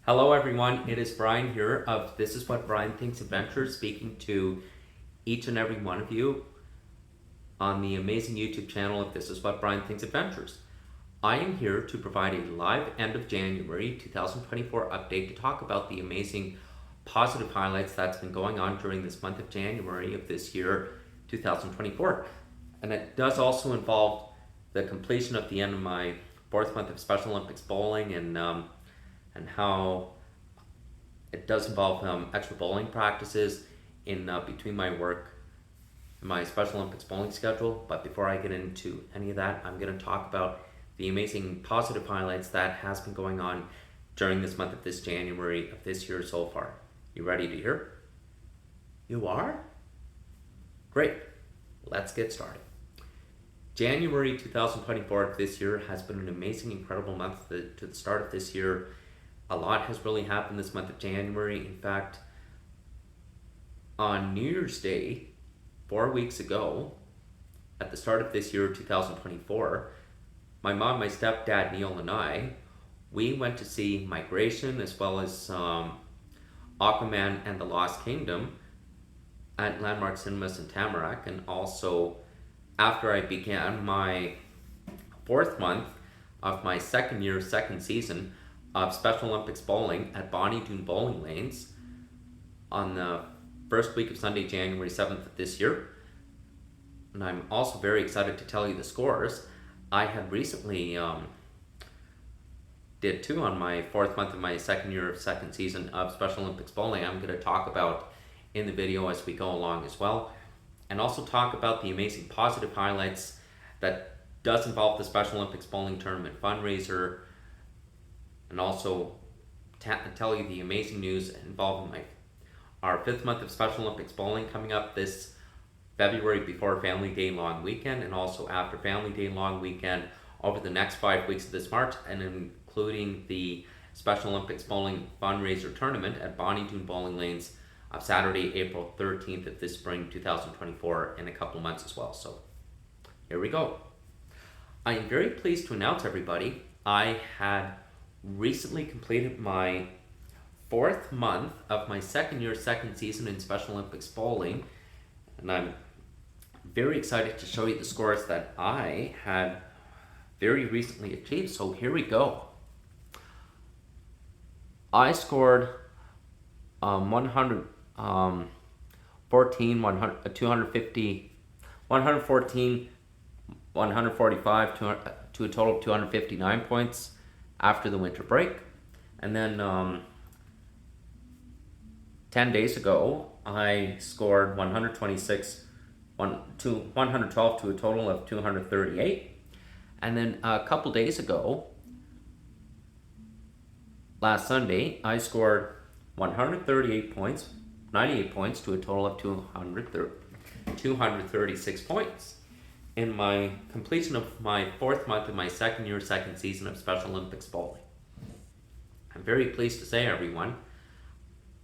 Hello everyone, it is Brian here of This Is What Brian Thinks Adventures, speaking to each and every one of you on the amazing YouTube channel of This Is What Brian Thinks Adventures. I am here to provide a live end of January 2024 update to talk about the amazing positive highlights that's been going on during this month of January of this year 2024. And it does also involve the completion of the end of my fourth month of Special Olympics bowling and how it does involve extra bowling practices in between my work and my Special Olympics bowling schedule. But before I get into any of that, I'm going to talk about the amazing positive highlights that has been going on during this month of this January of this year so far. You ready to hear? You are? Great. Let's get started. January 2024 of this year has been an amazing, incredible month to the start of this year. A lot has really happened this month of January. In fact, on New Year's Day, 4 weeks ago, at the start of this year, 2024, my mom, my stepdad, Neil, and I, we went to see Migration as well as Aquaman and the Lost Kingdom at Landmark Cinemas in Tamarack. And also, after I began my fourth month of my second season of Special Olympics bowling at Bonnie Doon Bowling Lanes on the first week of Sunday, January 7th of this year. And I'm also very excited to tell you the scores. I had recently did two on my fourth month of my second season of Special Olympics bowling. I'm going to talk about in the video as we go along as well, and also talk about the amazing positive highlights that does involve the Special Olympics bowling tournament fundraiser, and also tell you the amazing news involving our fifth month of Special Olympics bowling coming up this February before Family Day long weekend, and also after Family Day long weekend over the next 5 weeks of this March, and including the Special Olympics bowling fundraiser tournament at Bonnie Doon Bowling Lanes of Saturday, April 13th of this spring 2024 in a couple of months as well. So here we go. I am very pleased to announce, everybody, I had recently completed my fourth month of my second season in Special Olympics bowling, and I'm very excited to show you the scores that I had very recently achieved. So here we go. I scored 114, 250, 114, 145 to a total of 259 points after the winter break. And then 10 days ago, I scored 112 to a total of 238. And then a couple days ago, last Sunday, I scored 138 points, 98 points to a total of 236 points in my completion of my fourth month of my second season of Special Olympics bowling. I'm very pleased to say, everyone,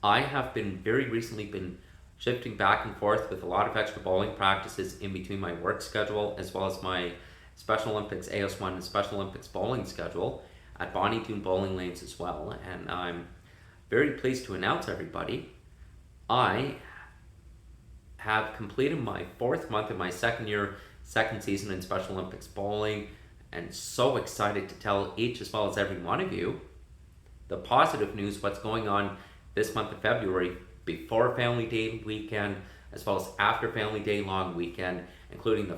I have very recently been shifting back and forth with a lot of extra bowling practices in between my work schedule as well as my Special Olympics AS1 and Special Olympics bowling schedule at Bonnie Doon Bowling Lanes as well. And I'm very pleased to announce, everybody, I have completed my fourth month of my second season in Special Olympics bowling, and so excited to tell each as well as every one of you the positive news, what's going on this month of February before Family Day weekend as well as after Family Day long weekend, including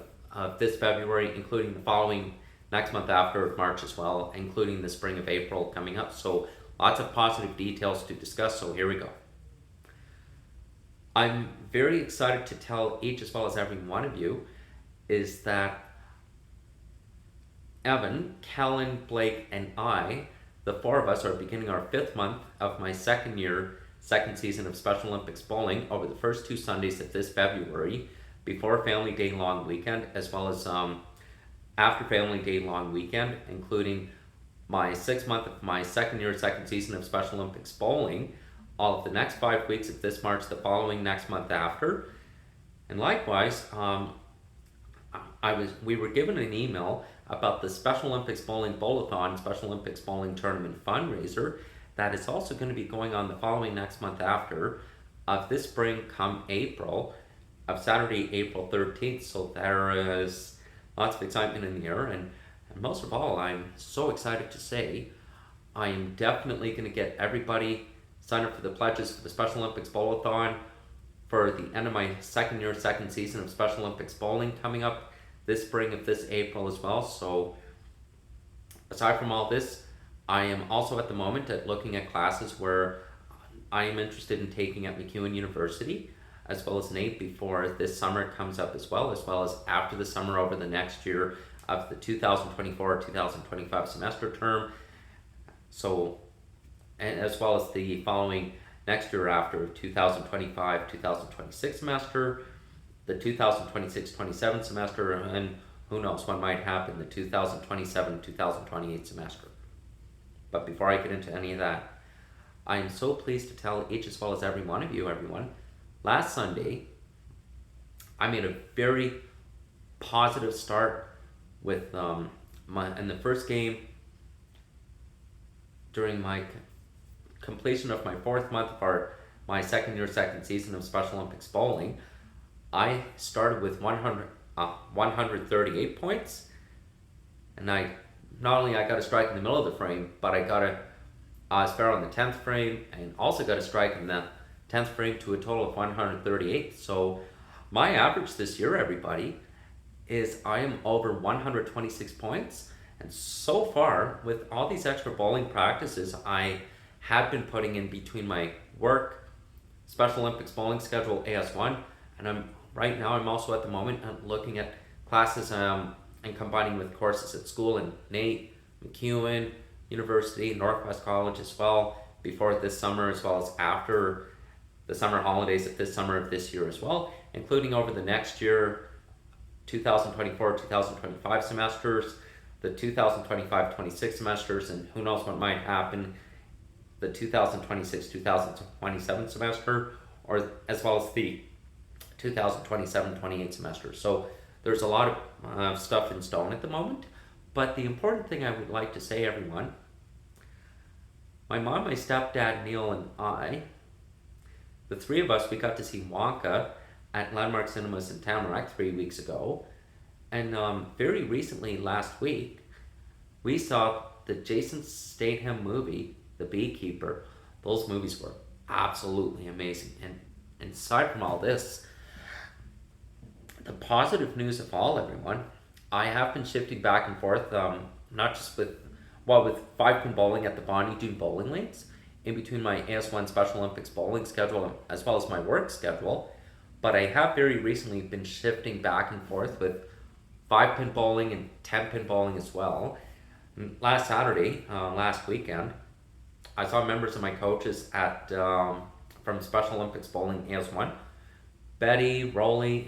this February, including the following next month after March as well, including the spring of April coming up. So lots of positive details to discuss, so here we go. I'm very excited to tell each as well as every one of you is that Evan, Kellen, Blake, and I, the four of us, are beginning our fifth month of my second season of Special Olympics bowling over the first two Sundays of this February before Family Day long weekend, as well as after Family Day long weekend, including my 6th month of my second season of Special Olympics bowling, all of the next 5 weeks of this March, the following next month after. And likewise, we were given an email about the Special Olympics bowling Bowl-A-Thon, Special Olympics bowling tournament fundraiser that is also going to be going on the following next month after, of this spring come April, of Saturday, April 13th. So there is lots of excitement in the air, and most of all, I'm so excited to say I am definitely going to get everybody signed up for the pledges for the Special Olympics Bowl-A-Thon for the end of my second season of Special Olympics bowling coming up this spring of this April as well. So aside from all this, I am also at the moment looking at classes where I am interested in taking at MacEwan University, as well as NAEP before this summer comes up as well as after the summer over the next year of the 2024-2025 semester term. So, and as well as the following next year after 2025-2026 semester, the 2026-27 semester, and who knows what might happen the 2027-2028 semester. But before I get into any of that, I am so pleased to tell each as well as every one of you, everyone, last Sunday, I made a very positive start with in the first game during my completion of my 4th month of my second season of Special Olympics bowling. I started with 138 points, and I not only got a strike in the middle of the frame, but I got a spare on the 10th frame, and also got a strike in the 10th frame to a total of 138. So my average this year, everybody, is I am over 126 points. And so far, with all these extra bowling practices I have been putting in between my work, Special Olympics bowling schedule, AS1, and right now I'm also at the moment looking at classes and combining with courses at school in NAEP, MacEwan University, Northwest College as well, before this summer as well as after the summer holidays of this summer of this year as well, including over the next year, 2024-2025 semesters, the 2025-26 semesters, and who knows what might happen the 2026-2027 semester, or as well as the 2027-28 semester. So there's a lot of stuff in stone at the moment. But the important thing I would like to say, everyone, my mom, my stepdad, Neil, and I, the three of us, we got to see Wonka at Landmark Cinemas in Tamarack 3 weeks ago. And very recently, last week, we saw the Jason Statham movie, The Beekeeper. Those movies were absolutely amazing. And aside from all this, the positive news of all, everyone, I have been shifting back and forth, not just with 5-pin bowling at the Bonnie Doon bowling lanes, in between my AS1 Special Olympics bowling schedule as well as my work schedule, but I have very recently been shifting back and forth with 5-pin bowling and 10-pin bowling as well. Last Saturday, last weekend, I saw members of my coaches at from Special Olympics bowling AS1, Betty, Rolly,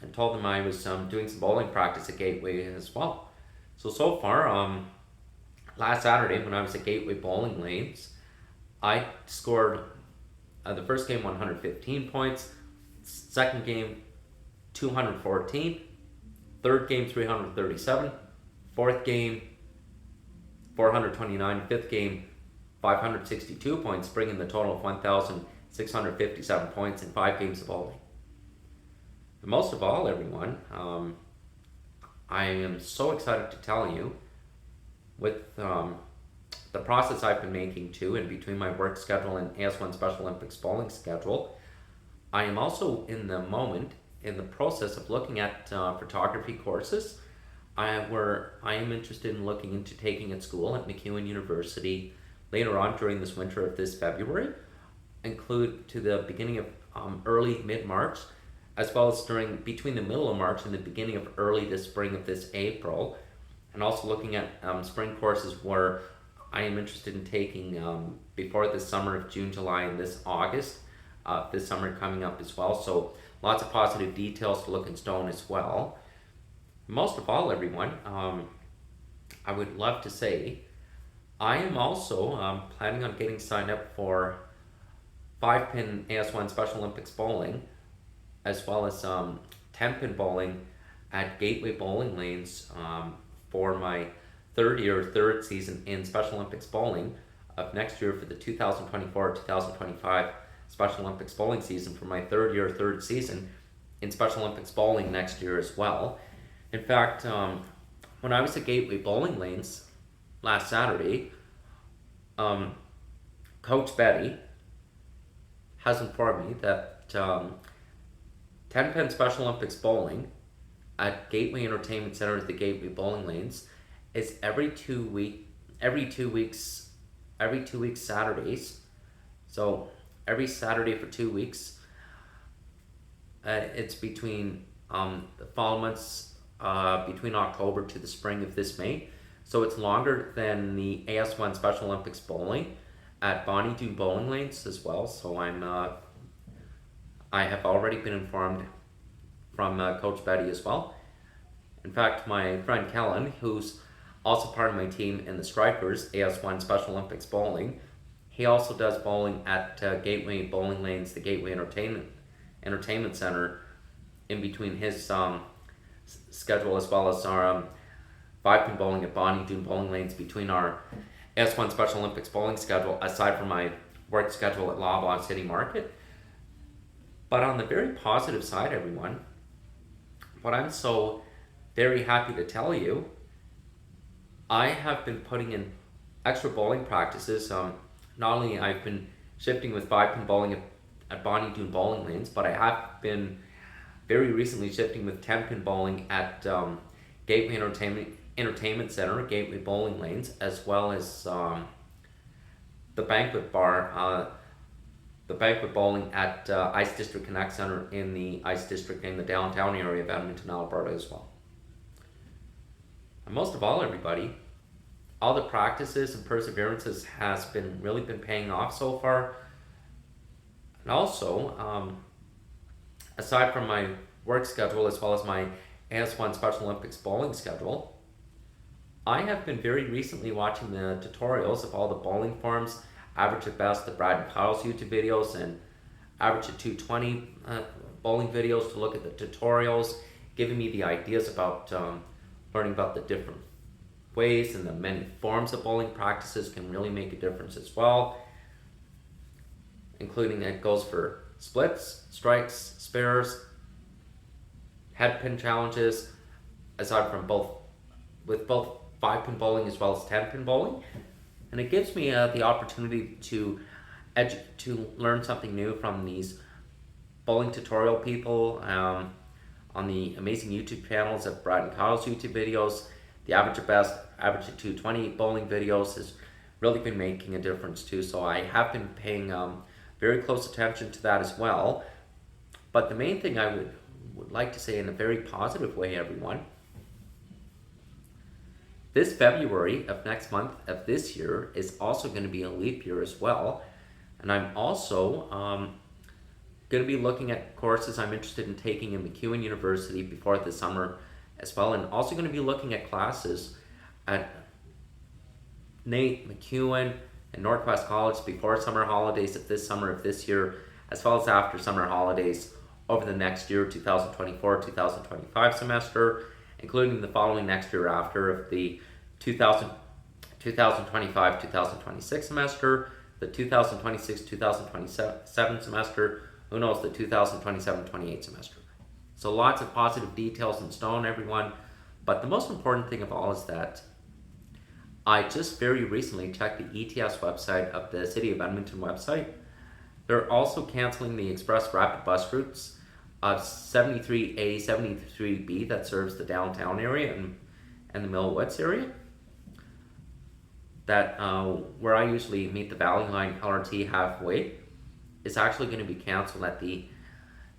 and told them I was doing some bowling practice at Gateway as well. So far, last Saturday when I was at Gateway Bowling Lanes, I scored the first game 115 points, second game 214, third game 337, fourth game 429, fifth game 562 points, bringing the total of 1,657 points in 5 games of bowling. And most of all, everyone, I am so excited to tell you, with the process I've been making too, in between my work schedule and AS1 Special Olympics bowling schedule, I am also in the process of looking at photography courses where I am interested in looking into taking at school at MacEwan University later on during this winter of this February, include to the beginning of early mid-March, as well as between the middle of March and the beginning of early this spring of this April, and also looking at spring courses where I am interested in taking before the summer of June, July, and this August, this summer coming up as well. So lots of positive details to look in stone as well. Most of all, everyone, I would love to say I am also planning on getting signed up for 5-pin AS1 Special Olympics bowling, as well as 10-pin bowling at Gateway Bowling Lanes for my third season in Special Olympics bowling, of next year for the 2024-2025 Special Olympics bowling season for my third season in Special Olympics bowling next year as well. In fact, when I was at Gateway Bowling Lanes last Saturday, Coach Betty has informed me that 10-pin Special Olympics bowling at Gateway Entertainment Center at the Gateway Bowling Lanes is every 2 weeks Saturdays. So every Saturday for 2 weeks. It's between the fall months, between October to the spring of this May. So it's longer than the AS1 Special Olympics bowling at Bonnie Doon Bowling Lanes as well. So I have already been informed from Coach Betty as well. In fact, my friend Kellen, who's also part of my team in the Strikers AS1 Special Olympics bowling, he also does bowling at Gateway Bowling Lanes, the Gateway Entertainment Center, in between his schedule, as well as our 5-pin bowling at Bonnie Doon Bowling Lanes between our AS1 Special Olympics bowling schedule, aside from my work schedule at Loblaw City Market. But on the very positive side, everyone, what I'm so very happy to tell you, I have been putting in extra bowling practices. Not only I've been shifting with 5-pin bowling at Bonnie Doon Bowling Lanes, but I have been very recently shifting with 10-pin bowling at Gateway Entertainment Center, Gateway Bowling Lanes, as well as the banquet bar, the banquet bowling at Ice District Connect Center in the Ice District in the downtown area of Edmonton, Alberta as well. And most of all, everybody, all the practices and perseverances has really been paying off so far. And also, aside from my work schedule as well as my AS1 Special Olympics bowling schedule, I have been very recently watching the tutorials of all the bowling forms, Average at Best, the Brad and Kyle's YouTube videos, and Average at 220 bowling videos to look at the tutorials, giving me the ideas about learning about the different ways and the many forms of bowling practices can really make a difference as well, including it goes for splits, strikes, spares, head pin challenges, aside from both 5-pin bowling as well as 10-pin bowling. And it gives me the opportunity to learn something new from these bowling tutorial people on the amazing YouTube channels of Brad and Kyle's YouTube videos. The Average at Best, Average at 220 bowling videos has really been making a difference too. So I have been paying very close attention to that as well. But the main thing I would like to say in a very positive way, everyone, this February of next month of this year is also going to be a leap year as well. And I'm also going to be looking at courses I'm interested in taking in MacEwan University before the summer as well. And also going to be looking at classes at NAIT, MacEwan, and Northwest College before summer holidays of this summer of this year, as well as after summer holidays over the next year, 2024-2025 semester, including the following next year after of the 2025-2026 semester, the 2026-2027 semester, who knows, the 2027-28 semester. So lots of positive details in stone, everyone. But the most important thing of all is that I just very recently checked the ETS website of the City of Edmonton website. They're also canceling the express rapid bus routes of 73A, 73B that serves the downtown area and the Mill Woods area. That where I usually meet the Valley Line LRT halfway is actually going to be canceled at the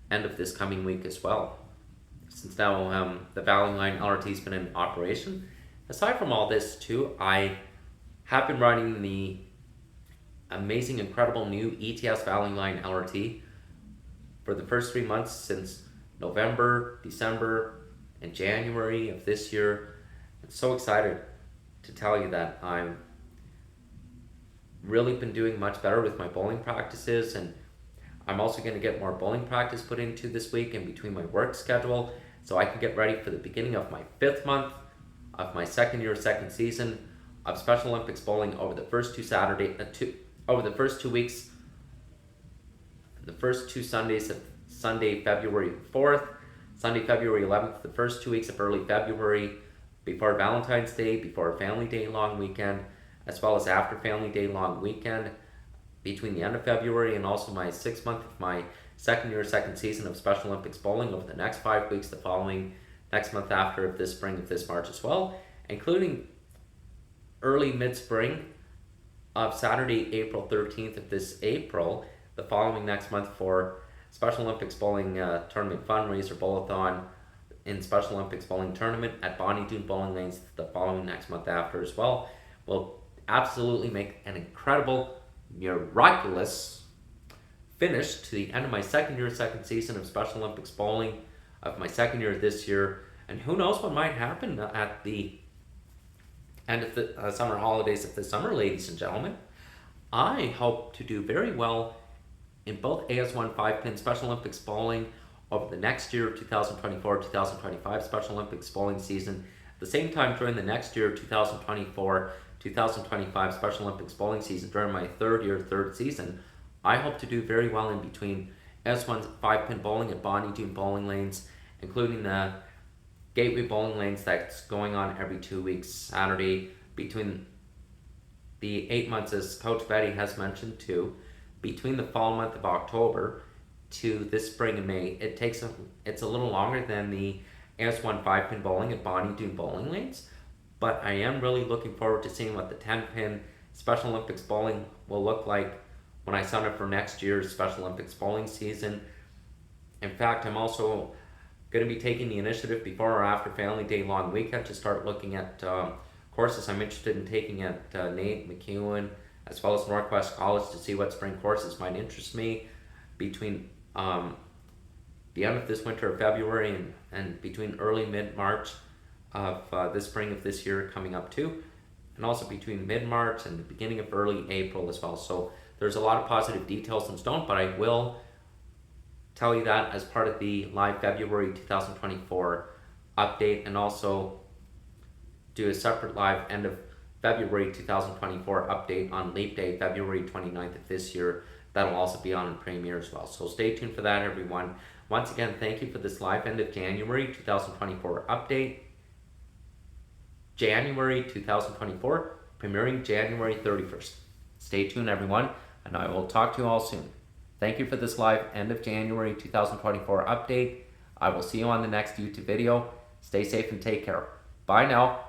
end of this coming week as well. Since now the Valley Line LRT has been in operation. Aside from all this too, I have been riding the amazing, incredible new ETS Valley Line LRT for the first 3 months since November, December, and January of this year. I'm so excited to tell you that I'm really been doing much better with my bowling practices, and I'm also going to get more bowling practice put into this week in between my work schedule so I can get ready for the beginning of my 5th month of my second season of Special Olympics bowling over the first over the first 2 weeks, the first 2 Sundays of Sunday, February 4th, Sunday, February 11th, the first 2 weeks of early February, before Valentine's Day, before Family Day long weekend, as well as after Family Day long weekend, between the end of February and also my 6th month of my second year, second season of Special Olympics bowling over the next 5 weeks, the following next month after, of this spring, of this March as well, including early mid-spring of Saturday, April 13th of this April, the following next month for Special Olympics bowling tournament fundraiser Bowl-A-Thon in Special Olympics bowling tournament at Bonnie Doon Bowling Lanes the following next month after as well. Will absolutely make an incredible, miraculous finish to the end of my second year, second season of Special Olympics bowling, of my second year this year. And who knows what might happen at the end of the summer holidays of the summer, ladies and gentlemen. I hope to do very well in both AS1 5-pin Special Olympics bowling over the next year, 2024-2025 Special Olympics bowling season. At the same time, during the next year, 2024-2025 Special Olympics bowling season, during my third year, third season, I hope to do very well in between AS1 5-pin bowling at Bonnie Doon Bowling Lanes, including the Gateway Bowling Lanes that's going on every 2 weeks, Saturday, between the 8 months, as Coach Betty has mentioned too, between the fall month of October to this spring and May. It's a little longer than the AS1 5-pin bowling at Bonnie Doon Bowling Lanes, but I am really looking forward to seeing what the 10-pin Special Olympics bowling will look like when I sign up for next year's Special Olympics bowling season. In fact, I'm also going to be taking the initiative before or after Family Day long weekend to start looking at courses I'm interested in taking at Nate, McEwen, as well as Northwest College, to see what spring courses might interest me between the end of this winter of February and between early mid-March of this spring of this year coming up too, and also between mid-March and the beginning of early April as well. So there's a lot of positive details in stone, but I will tell you that as part of the live February 2024 update, and also do a separate live end of February 2024 update on Leap Day, February 29th of this year. That'll also be on in premiere as well. So stay tuned for that, everyone. Once again, thank you for this live end of January 2024 update. January 2024, premiering January 31st. Stay tuned, everyone, and I will talk to you all soon. Thank you for this live end of January 2024 update. I will see you on the next YouTube video. Stay safe and take care. Bye now.